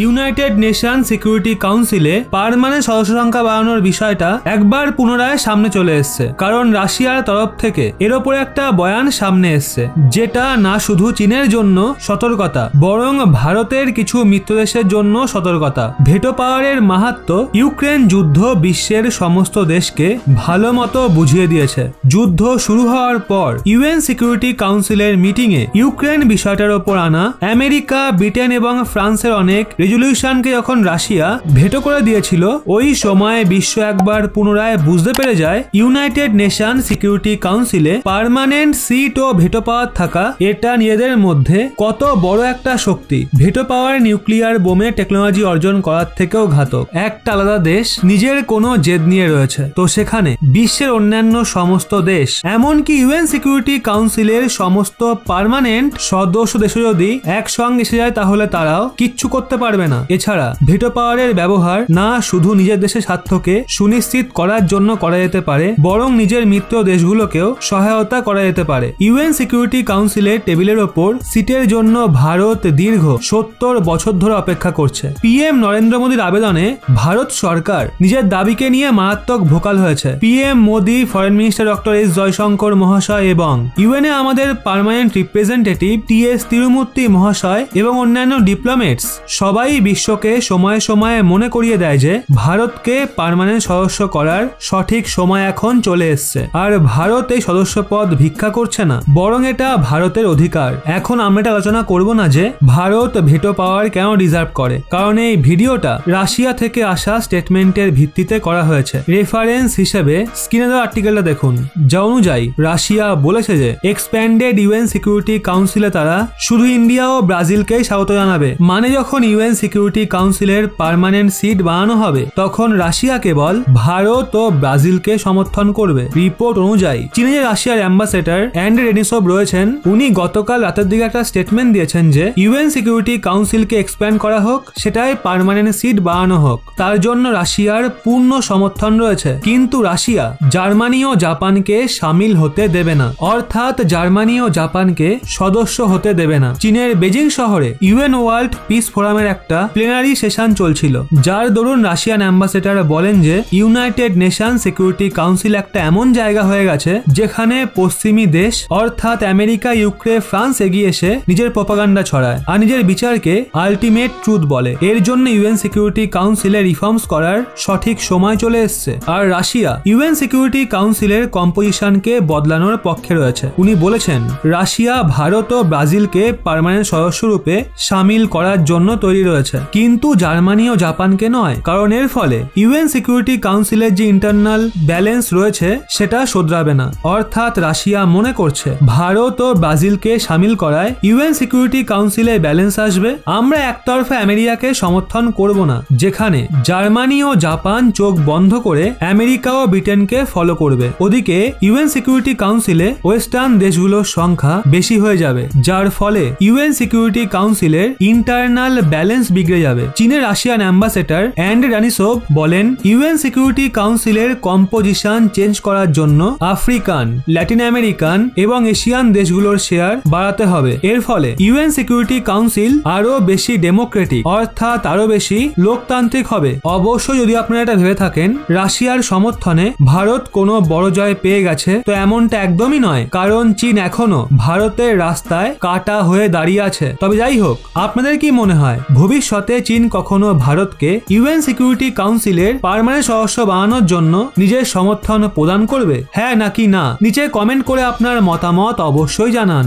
United nation security কাউন্সিলে permanent সদস্য সংখ্যা বাড়ানোর বিষয়টা একবার পুনরায় সামনে চলে এসছে, কারণ রাশিয়ার তরফ থেকে এর ওপরে একটা বয়ান সামনে এসছে, যেটা না শুধু চীনের জন্য সতর্কতা বরং ভারতের কিছু মিত্রদেশের জন্য সতর্কতা। ভেটো পাওয়ারের মাহাত্ম্য ইউক্রেন যুদ্ধ বিশ্বের সমস্ত দেশকে ভালো মতো বুঝিয়ে দিয়েছে। যুদ্ধ শুরু হওয়ার পর ইউএন সিকিউরিটি কাউন্সিলের মিটিংয়ে ইউক্রেন বিষয়টার ওপর আনা আমেরিকা, ব্রিটেন এবং ফ্রান্সের অনেক রেজলিউশনকে যখন রাশিয়া ভেটো করে দিয়েছিল, ওই সময় বিশ্ব একবার পুনরায় বুঝতে পেরে যায় ইউনাইটেড নেশন সিকিউরিটি কাউন্সিলে পার্মানেন্ট সিট ও ভেটো পাওয়ার থাকা এটা নিজেদের মধ্যে কত বড় একটা শক্তি। ভেটো পাওয়ার নিউক্লিয়ার বোমে টেকনোলজি অর্জন করার থেকেও ঘাতক। একটা আলাদা দেশ নিজের কোনো জেদ নিয়ে রয়েছে, তো সেখানে বিশ্বের অন্যান্য সমস্ত দেশ এমনকি ইউএন সিকিউরিটি কাউন্সিলের সমস্ত পার্মানেন্ট সদস্য দেশ যদি একসঙ্গে এসে যায় তাহলে তারাও কিচ্ছু করতে পারবে না। এছাড়া ভেটো পাওয়ারের ব্যবহার না শুধু নিজের দেশের স্বার্থকে সুনিশ্চিত করার জন্য করা যেতে পারে, বরং নিজের মিত্র দেশগুলোকেও সহায়তা করা যেতে পারে। ইউএন সিকিউরিটি কাউন্সিলের টেবিলের ওপর সিটের জন্য ভারত দীর্ঘ 70 বছর ধরে অপেক্ষা করছে। পিএম নরেন্দ্র মোদীর আবেদনে ভারত সরকার নিজের দাবিকে নিয়ে মারাত্মক ভোকাল হয়েছে। PM Modi, foreign minister doctor S Jaishankar মহাশয় এবং ইউএনএ আমাদের পার্মানেন্ট রিপ্রেজেন্টেটিভ টি.এস. তিরুমূর্তি মহাশয় এবং অন্যান্য ডিপ্লোমেটস সবাই বিশ্বকে সময়ে সময়ে মনে করিয়ে দেয় যে ভারতকে পার্মানেন্ট সদস্য করার সঠিক সময় এখন চলে এসছে। আর ভারত এই সদস্য পদ ভিক্ষা করছে না, বরং এটা ভারতের অধিকার। এখন আমরা এটা আলোচনা করব না যে ভারত ভেটো পাওয়ার কেন ডিজার্ভ করে, কারণ এই ভিডিওটা রাশিয়া থেকে আসা স্টেটমেন্টের ভিত্তিতে করা হয়েছে। রেফারেন্স হিসেবে স্ক্রিনে দেওয়া আর্টিকেলটা দেখুন, যা অনুযায়ী রাশিয়া বলেছে যে এক্সপ্যান্ডেড ইউএন সিকিউরিটি কাউন্সিলে তারা শুধু ইন্ডিয়া ও ব্রাজিলকেই স্বাগত জানাবে। মানে যখন ইউএন সিকিউরিটি কাউন্সিলের পার্মানেন্ট সিট বানানো হবে তখন রাশিয়া কেবল ভারত ও ব্রাজিলকে সমর্থন করবে। রিপোর্ট অনুযায়ী চীনে যে রাশিয়ার অ্যাম্বাসেডর অ্যান্ড্রে ডেনিসভ রয়েছেন, উনি গতকাল রাতের দিকে একটা স্টেটমেন্ট দিয়েছেন যে ইউএন সিকিউরিটি কাউন্সিলকে এক্সপ্যান্ড করা হোক, সেটাই পার্মানেন্ট সিট বানানো হোক, তার জন্য রাশিয়ার পূর্ণ সমর্থন রয়েছে। কিন্তু রাশিয়া জার্মানি ও জাপানকে সামিল হতে দেবে না, অর্থাৎ জার্মানি ও জাপানকে সদস্য হতে দেবে না। চীনের বেজিং শহরে ইউএন ওয়ার্ল্ড পিস ফোরামের একটা প্লেনারি সেশন চলছিল, যার দরুন রাশিয়ান অ্যাম্বাসেডর বলেন যে ইউনাইটেড নেশন সিকিউরিটি কাউন্সিল একটা এমন জায়গা হয়ে গেছে যেখানে পশ্চিমী দেশ অর্থাৎ আমেরিকা, ইউক্রেন, ফ্রান্স এগিয়ে এসে নিজের প্রপাগান্ডা ছড়ায় আর নিজের বিচারকে আলটিমেট ট্রুথ বলে। এর জন্য ইউএন সিকিউরিটি কাউন্সিলে রিফর্মস করার সঠিক সময় চলে এসছে। আর রাশিয়া ইউএন সিকিউরিটি কাউন্সিলের কম্পোজিশনকে বদলানোর পক্ষে রয়েছে। উনি বলেছেন রাশিয়া ভারত ও ব্রাজিলকে পার্মানেন্ট সদস্য রূপে সামিল করার জন্য তৈরি রয়েছে, কিন্তু জার্মানি ও জাপানকে নয়, কারণ এর ফলে ইউএন সিকিউরিটি কাউন্সিলের যে ইন্টারনাল ব্যালেন্স রয়েছে সেটা শোধরাবে না। অর্থাৎ রাশিয়া মনে করছে ভারত ও ব্রাজিলকে সামিল করায় ইউএন সিকিউরিটি কাউন্সিলে ব্যালেন্স আসবে। আমরা একতরফা আমেরিকাকে সমর্থন করব না, যেখানে জার্মানি ও জাপান চোখ বন্ধ করে আমেরিকা ও ব্রিটেনকে ফলো করবে। ওদিকে ইউএন সিকিউরিটি কাউন্সিলে ওয়েস্টার্ন দেশগুলোর সংখ্যা বেশি হয়ে যাবে, যার ফলে ইউএন সিকিউরিটি কাউন্সিলের ইন্টারনাল ব্যালেন্স বিগড়ে যাবে। চীনের রাশিয়ান অ্যাম্বাসেডর অ্যান্ড্রে ডেনিসভ বলেন ইউএন সিকিউরিটি কাউন্সিলের কম্পোজিশন চেঞ্জ করার জন্য আফ্রিকান, ল্যাটিন আমেরিকান এবং এশিয়ান দেশগুলোর শেয়ার বাড়াতে হবে। এর ফলে ইউএন সিকিউরিটি কাউন্সিল আরো বেশি ডেমোক্রেটিক অর্থাৎ আরো বেশি লোকতান্ত্রিক হবে। অবশ্য যদি আপনারা এটা ভেবে থাকেন রাশিয়ার সমর্থনে ভারত কোনো বড় জয় পেয়ে গেছে, তো এমনটা একদমই নয়, কারণ চীন এখনো ভারতের রাস্তায় কাটা হয়ে দাঁড়িয়ে আছে। তবে যাই হোক, আপনাদের কি মনে হয় ভবিষ্যতে চীন কখনো ভারতকে ইউএন সিকিউরিটি কাউন্সিলের পার্মানেন্ট সদস্য বানানোর জন্য নিজের সমর্থন প্রদান করবে? হ্যাঁ নাকি না? নিচে কমেন্ট করে আপনার মতামত অবশ্যই জানান।